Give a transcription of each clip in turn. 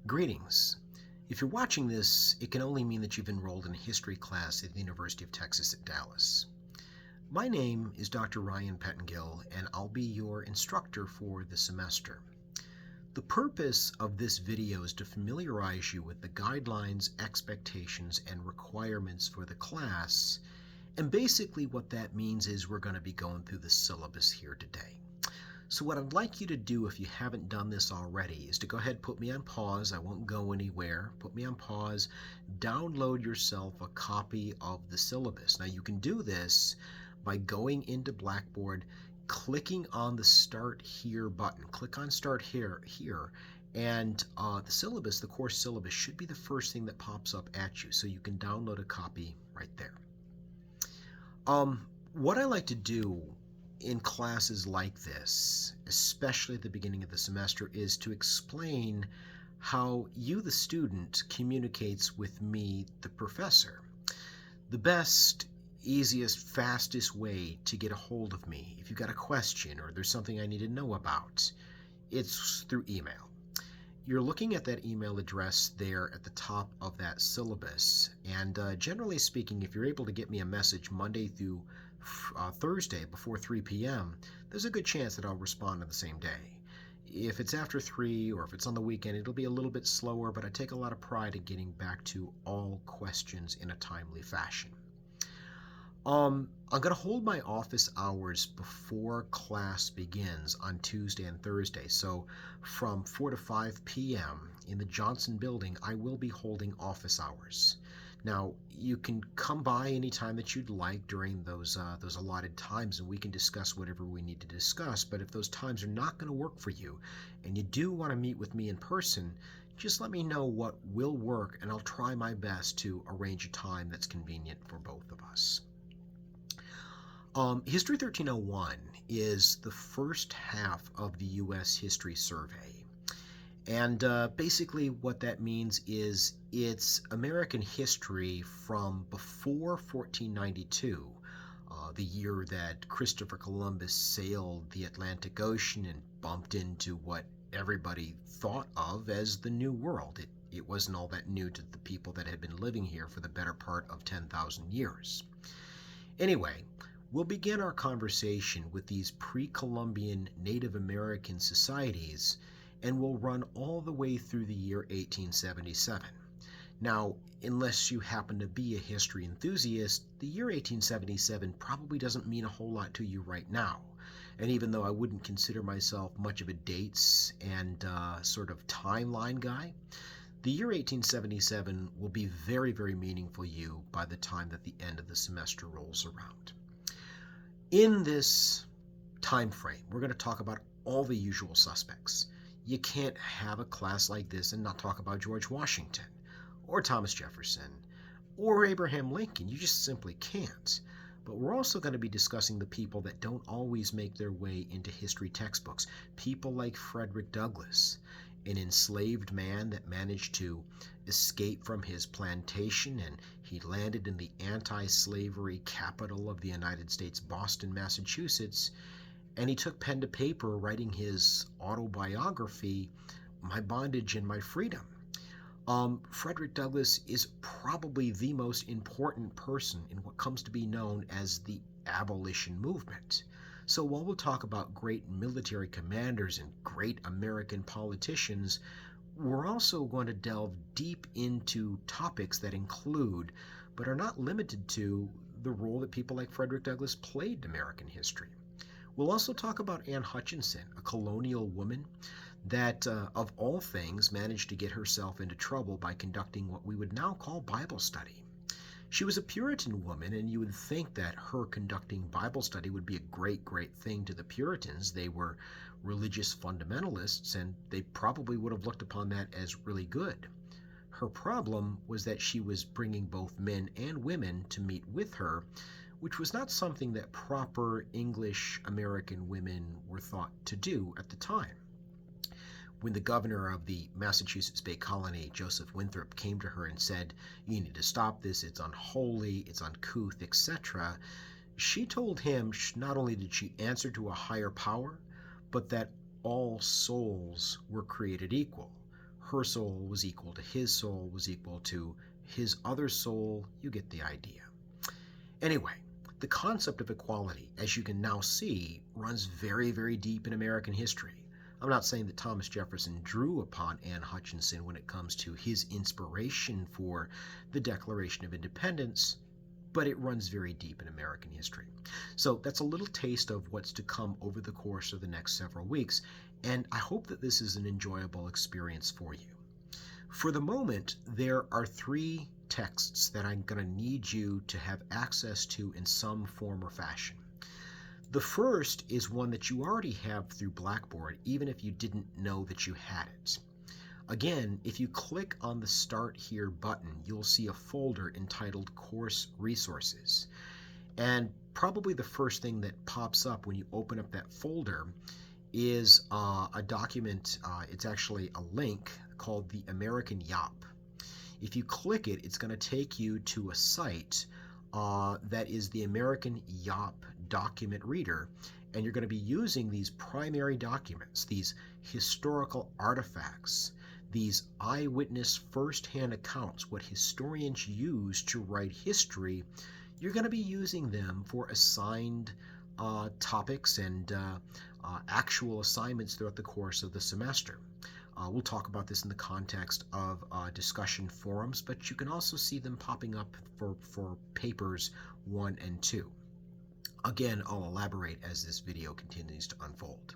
Greetings. If you're watching this, it can only mean that you've enrolled in a history class at the University of Texas at Dallas. My name is Dr. Ryan Pettengill, and I'll be your instructor for the semester. The purpose of this video is to familiarize you with the guidelines, expectations, and requirements for the class, and basically what that means is we're going to be going through the syllabus here today. So what I'd like you to do, if you haven't done this already, is to go ahead, put me on pause. I won't go anywhere. Put me on pause. Download yourself a copy of the syllabus. Now you can do this by going into Blackboard, clicking on the Start Here button. Click on Start Here, and the syllabus, the course syllabus, should be the first thing that pops up at you. So you can download a copy right there. What I like to do in classes like this, especially at the beginning of the semester, is to explain how you, the student, communicates with me, the professor. The best, easiest, fastest way to get a hold of me, if you've got a question or there's something I need to know about, it's through email. You're looking at that email address there at the top of that syllabus, and generally speaking, if you're able to get me a message Monday through Thursday before 3 p.m., there's a good chance that I'll respond on the same day. If it's after 3 or if it's on the weekend, it'll be a little bit slower, but I take a lot of pride in getting back to all questions in a timely fashion. I'm going to hold my office hours before class begins on Tuesday and Thursday. So from 4 to 5 p.m. in the Johnson Building, I will be holding office hours. Now, you can come by anytime that you'd like during those allotted times, and we can discuss whatever we need to discuss. But if those times are not going to work for you, and you do want to meet with me in person, just let me know what will work, and I'll try my best to arrange a time that's convenient for both of us. History 1301 is the first half of the U.S. History Survey. And basically what that means is it's American history from before 1492, the year that Christopher Columbus sailed the Atlantic Ocean and bumped into what everybody thought of as the New World. It wasn't all that new to the people that had been living here for the better part of 10,000 years. Anyway, we'll begin our conversation with these pre-Columbian Native American societies, and we'll run all the way through the year 1877. Now, unless you happen to be a history enthusiast, the year 1877 probably doesn't mean a whole lot to you right now. And even though I wouldn't consider myself much of a dates and sort of timeline guy, the year 1877 will be very, very meaningful to you by the time that the end of the semester rolls around. In this time frame, we're going to talk about all the usual suspects. You can't have a class like this and not talk about George Washington, or Thomas Jefferson, or Abraham Lincoln. You just simply can't. But we're also going to be discussing the people that don't always make their way into history textbooks. People like Frederick Douglass, an enslaved man that managed to escape from his plantation, and he landed in the anti-slavery capital of the United States, Boston, Massachusetts, and he took pen to paper writing his autobiography, My Bondage and My Freedom. Frederick Douglass is probably the most important person in what comes to be known as the abolition movement. So while we'll talk about great military commanders and great American politicians, we're also going to delve deep into topics that include, but are not limited to, the role that people like Frederick Douglass played in American history. We'll also talk about Anne Hutchinson, a colonial woman that, of all things, managed to get herself into trouble by conducting what we would now call Bible study. She was a Puritan woman, and you would think that her conducting Bible study would be a great, great thing to the Puritans. They were religious fundamentalists, and they probably would have looked upon that as really good. Her problem was that she was bringing both men and women to meet with her, which was not something that proper English American women were thought to do at the time. When the governor of the Massachusetts Bay Colony, Joseph Winthrop, came to her and said, "You need to stop this, it's unholy, it's uncouth, etc., she told him not only did she answer to a higher power, but that all souls were created equal. her soul was equal to his soul was equal to his other soul. You get the idea. Anyway, the concept of equality, as you can now see, runs very, very deep in American history. I'm not saying that Thomas Jefferson drew upon Anne Hutchinson when it comes to his inspiration for the Declaration of Independence, but it runs very deep in American history. So that's a little taste of what's to come over the course of the next several weeks, and I hope that this is an enjoyable experience for you. For the moment, there are 3 texts that I'm going to need you to have access to in some form or fashion. The first is one that you already have through Blackboard, even if you didn't know that you had it. Again, if you click on the Start Here button, you'll see a folder entitled Course Resources. And probably the first thing that pops up when you open up that folder is a document. It's actually a link called the American Yawp. If you click it, it's going to take you to a site that is the American Yawp document reader, and you're going to be using these primary documents, these historical artifacts, these eyewitness first-hand accounts, what historians use to write history. You're going to be using them for assigned topics and actual assignments throughout the course of the semester. We'll talk about this in the context of discussion forums, but you can also see them popping up for papers 1 and 2. Again, I'll elaborate as this video continues to unfold.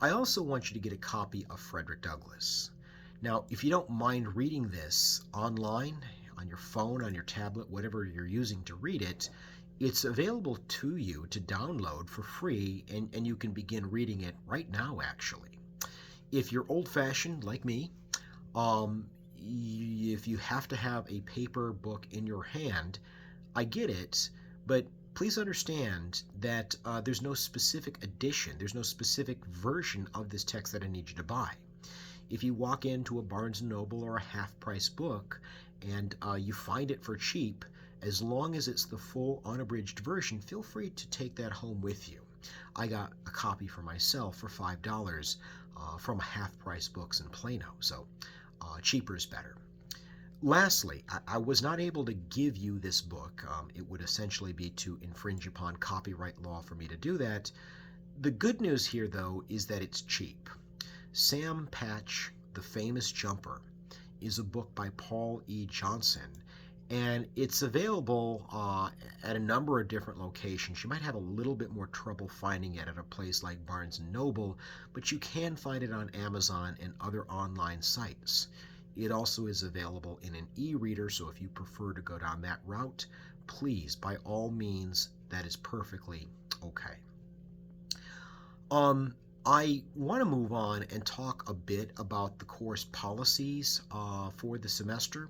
I also want you to get a copy of Frederick Douglass. Now, if you don't mind reading this online, on your phone, on your tablet, whatever you're using to read it, it's available to you to download for free, and you can begin reading it right now, actually. If you're old-fashioned like me, if you have to have a paper book in your hand, I get it, but please understand that there's no specific edition, there's no specific version of this text that I need you to buy. If you walk into a Barnes & Noble or a half-price book and you find it for cheap, as long as it's the full unabridged version, feel free to take that home with you. I got a copy for myself for $5 from Half Price Books in Plano, so cheaper is better. Lastly, I was not able to give you this book. It would essentially be to infringe upon copyright law for me to do that. The good news here, though, is that it's cheap. Sam Patch, The Famous Jumper, is a book by Paul E. Johnson, and it's available at a number of different locations. You might have a little bit more trouble finding it at a place like Barnes & Noble, but you can find it on Amazon and other online sites. It also is available in an e-reader, so if you prefer to go down that route, please, by all means, that is perfectly okay. I want to move on and talk a bit about the course policies for the semester.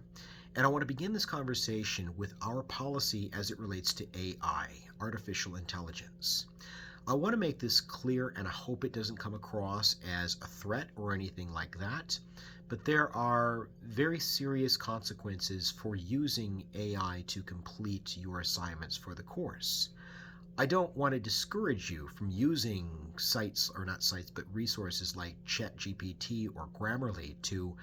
And I want to begin this conversation with our policy as it relates to AI, artificial intelligence. I want to make this clear, and I hope it doesn't come across as a threat or anything like that, but there are very serious consequences for using AI to complete your assignments for the course. I don't want to discourage you from using sites, or not sites, but resources like ChatGPT or Grammarly to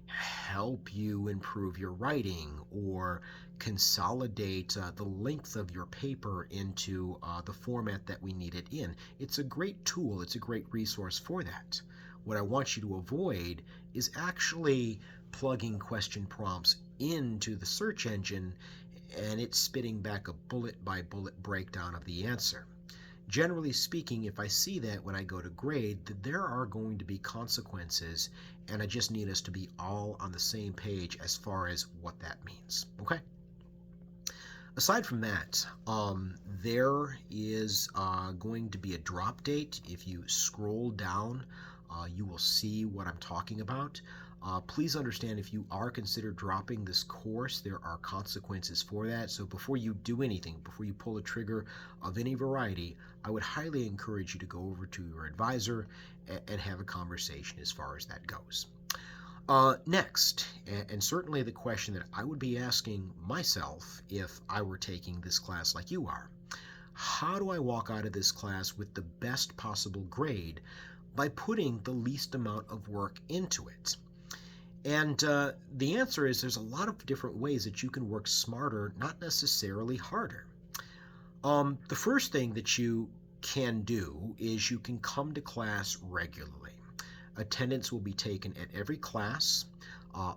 help you improve your writing or consolidate the length of your paper into the format that we need it in. It's a great tool. It's a great resource for that. What I want you to avoid is actually plugging question prompts into the search engine and it's spitting back a bullet-by-bullet breakdown of the answer. Generally speaking, if I see that when I go to grade, there are going to be consequences, and I just need us to be all on the same page as far as what that means. Okay? Aside from that, there is going to be a drop date. If you scroll down, you will see what I'm talking about. Please understand, if you are considered dropping this course, there are consequences for that. So before you do anything, before you pull a trigger of any variety, I would highly encourage you to go over to your advisor and have a conversation as far as that goes. Next, and certainly the question that I would be asking myself if I were taking this class like you are, how do I walk out of this class with the best possible grade by putting the least amount of work into it? And the answer is there's a lot of different ways that you can work smarter, not necessarily harder. The first thing that you can do is you can come to class regularly. Attendance will be taken at every class.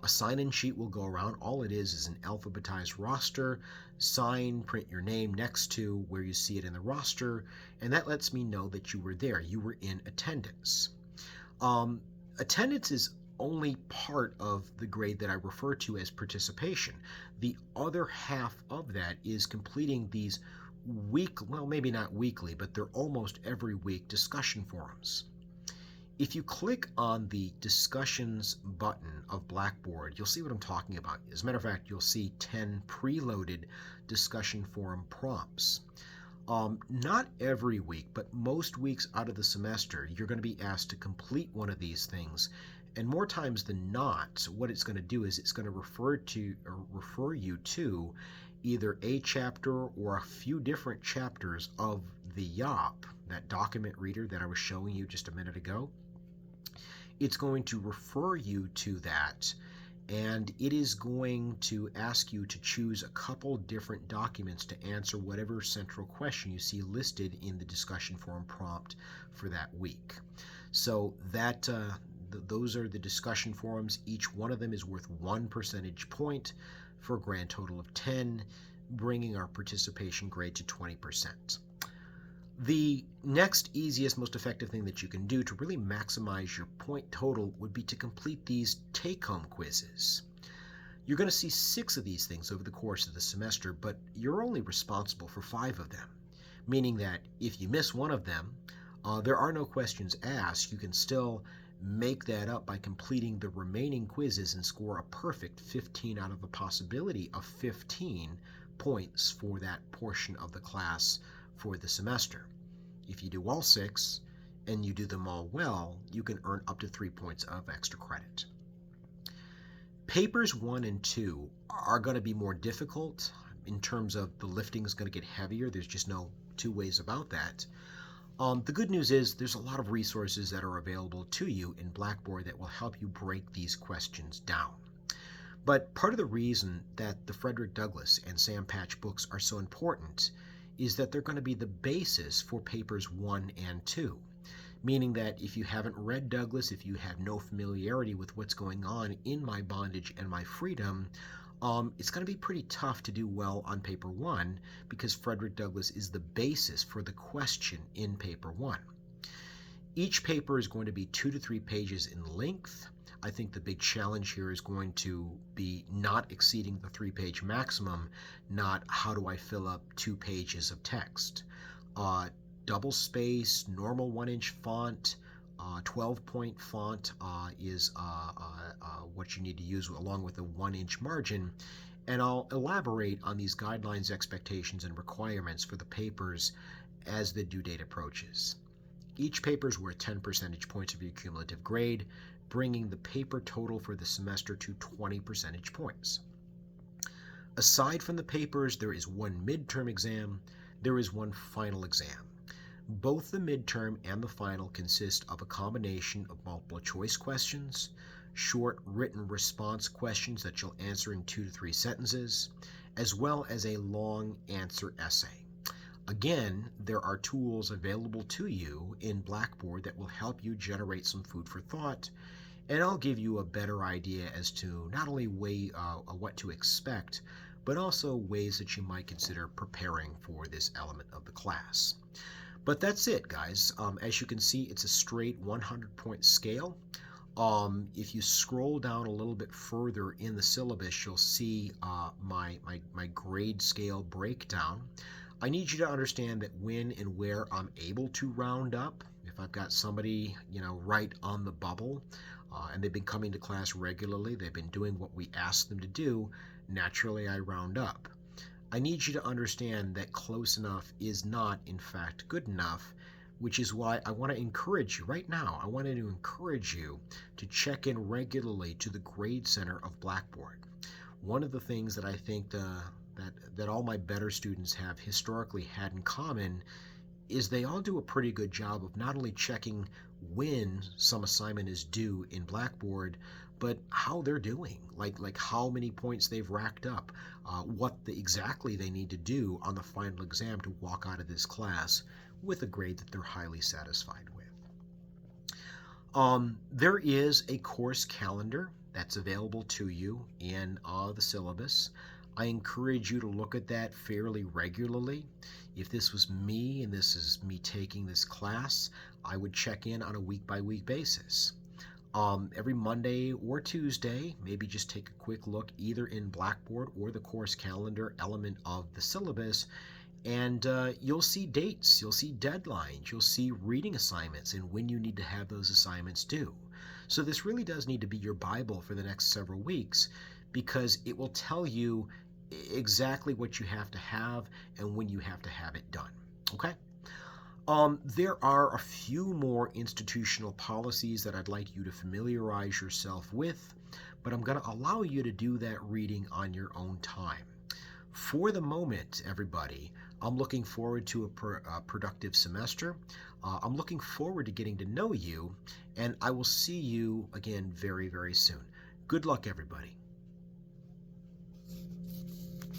A sign-in sheet will go around. All it is an alphabetized roster. Sign, print your name next to where you see it in the roster, and that lets me know that you were there. You were in attendance. Um, Attendance is only part of the grade that I refer to as participation. The other half of that is completing these well, maybe not weekly, but they're almost every week discussion forums. If you click on the discussions button of Blackboard, you'll see what I'm talking about. As a matter of fact, you'll see 10 preloaded discussion forum prompts. Not every week, but most weeks out of the semester, you're going to be asked to complete one of these things. And more times than not, what it's going to do is it's going to refer you to either a chapter or a few different chapters of the YOP, that document reader that I was showing you just a minute ago. It's going to refer you to that, and it is going to ask you to choose a couple different documents to answer whatever central question you see listed in the discussion forum prompt for that week. So that those are the discussion forums. Each one of them is worth 1 percentage point for a grand total of 10, bringing our participation grade to 20%. The next easiest, most effective thing that you can do to really maximize your point total would be to complete these take-home quizzes. You're going to see 6 of these things over the course of the semester, but you're only responsible for 5 of them, meaning that if you miss one of them, there are no questions asked. You can still make that up by completing the remaining quizzes and score a perfect 15 out of a possibility of 15 points for that portion of the class for the semester. If you do all 6 and you do them all well, you can earn up to 3 points of extra credit. Papers 1 and 2 are going to be more difficult in terms of the lifting is going to get heavier. There's just no two ways about that. The good news is there's a lot of resources that are available to you in Blackboard that will help you break these questions down. But part of the reason that the Frederick Douglass and Sam Patch books are so important is that they're going to be the basis for papers 1 and 2, meaning that if you haven't read Douglass, if you have no familiarity with what's going on in My Bondage and My Freedom, it's going to be pretty tough to do well on paper 1 because Frederick Douglass is the basis for the question in paper 1. Each paper is going to be 2 to 3 pages in length. I think the big challenge here is going to be not exceeding the 3-page maximum, not how do I fill up 2 pages of text. Double space, normal 1-inch font, 12-point font is what you need to use along with a 1-inch margin. And I'll elaborate on these guidelines, expectations, and requirements for the papers as the due date approaches. Each paper is worth 10 percentage points of your cumulative grade, bringing the paper total for the semester to 20 percentage points. Aside from the papers, there is one midterm exam, there is one final exam. Both the midterm and the final consist of a combination of multiple choice questions, short written response questions that you'll answer in 2 to 3 sentences, as well as a long answer essay. Again, there are tools available to you in Blackboard that will help you generate some food for thought, and I'll give you a better idea as to not only what to expect, but also ways that you might consider preparing for this element of the class. But that's it, guys. As you can see, it's a straight 100-point scale. If you scroll down a little bit further in the syllabus, you'll see my grade scale breakdown. I need you to understand that when and where I'm able to round up, if I've got somebody, right on the bubble, and they've been coming to class regularly, they've been doing what we ask them to do, naturally I round up. I need you to understand that close enough is not, in fact, good enough, which is why I want to encourage you right now. I wanted to encourage you to check in regularly to the Grade Center of Blackboard. One of the things that I think that all my better students have historically had in common is they all do a pretty good job of not only checking when some assignment is due in Blackboard, but how they're doing, like how many points they've racked up, exactly they need to do on the final exam to walk out of this class with a grade that they're highly satisfied with. There is a course calendar that's available to you in the syllabus. I encourage you to look at that fairly regularly. If this was me and this is me taking this class, I would check in on a week-by-week basis. Every Monday or Tuesday, maybe just take a quick look either in Blackboard or the course calendar element of the syllabus, and you'll see dates, you'll see deadlines, you'll see reading assignments and when you need to have those assignments due. So this really does need to be your Bible for the next several weeks, because it will tell you exactly what you have to have and when you have to have it done. Okay? There are a few more institutional policies that I'd like you to familiarize yourself with, but I'm going to allow you to do that reading on your own time. For the moment, everybody, I'm looking forward to a productive semester. I'm looking forward to getting to know you, and I will see you again very, very soon. Good luck, everybody.